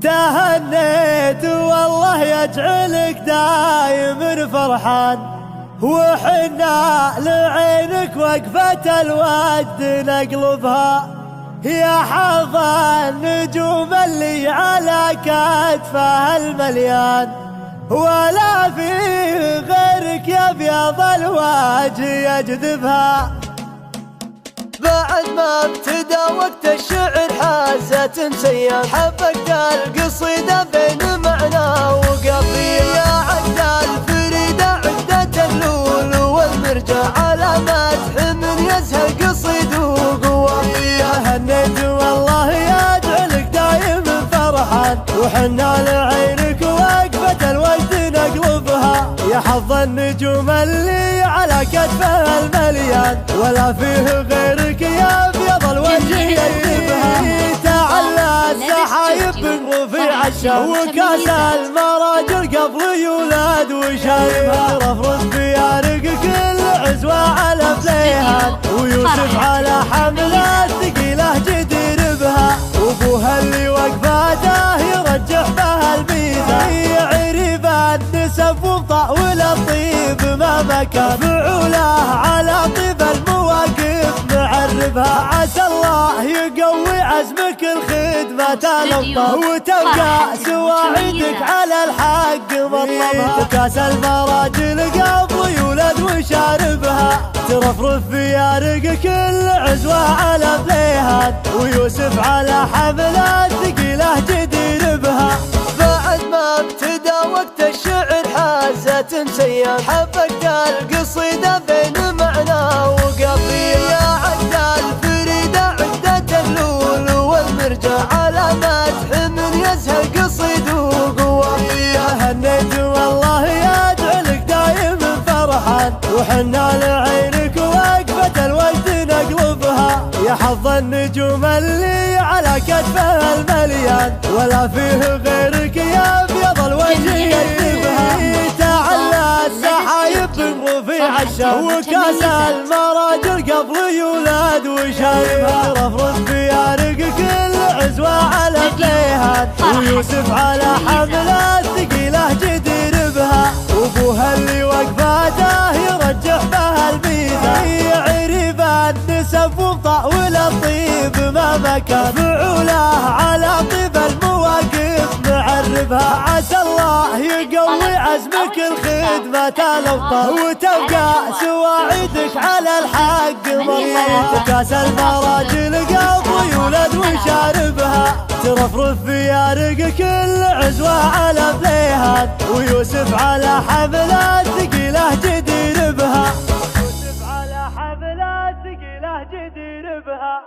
تهنيت والله يجعلك دايم فرحان، وحنا لعينك وقفة الود نقلبها، يا حظ النجوم اللي على كتفها المليان، ولا في غيرك يا ابيض الوجه يجذبها. بعد ما ابتدى وقت الشعر حازت انسيان، حبكت القصيدة بين معنى وقافية، يا عقد الفريدة عقدة اللول والمرجع، على مدح من يزهى قصيد وقوافية. هنيت والله يجعلك دايم فرحان، وحنا لعينك وقفة الوجد نقلبها، يا حظ النجوم اللي على كتفها المليان، ولا فيه غيرك يا ابيض الوجه يجذبها. تعلى السحايب رفيع الشام، وكاس المراجل قبل يولد وشاربها، رفرف في ارق كل عزوة على فليهان، ويوسف على حملات ثقيلة جدير بها، وابوها اللي وقفاته يرجح بها الميزان، يعرف النسب وطاول الطيب ما مكان، فعوله على طيب المواقف معربها، عسى الله يقوي عزمك الخدمة الأبطال، وتبقى سواعدك على الحق مطلبها، وكاس المراجل قبل يولد وشاربها، ترفرف في ارق كل عزوة على فليهان، ويوسف على حملات ثقيلة جدير بها. بعد ما ابتدى وقت الشعر حازت انسيان، حبكت القصيدة بين معنى وقافية، يا عقد الفريدة عقدة اللول والمرجع، على مدح من يزهى قصيد وقوافية. هنيت والله يجعلك دايم فرحان، وحنا لعينك وقفة الوجد نقلبها، يا حظ النجوم اللي على كتفها المليان، ولا فيه غيرك يا ابيض الوجه يجذبها. تعلى السحايب رفيع الشام، وكاس المراجل قبل يولد وشاربها، رفرف في ارق كل عزوة على فليهان، ويوسف على حملات ثقيلة جدير بها، وابوها اللي وقفاته يرجح بها الميزان، يعرف النسب وطاول الطيب ما مكان، فعوله على طيب المواقف معربها، عسى الله يقوي عزمك الخدمة الأبطال، وتبقى سواعدك على الحق مطلبها، وكاس المراجل قبل يولد وشاربها، ترفرف في ارق كل عزوة على فليهان، ويوسف على حملات ثقيلة جدير بها، يوسف على حملات ثقيلة جدير بها.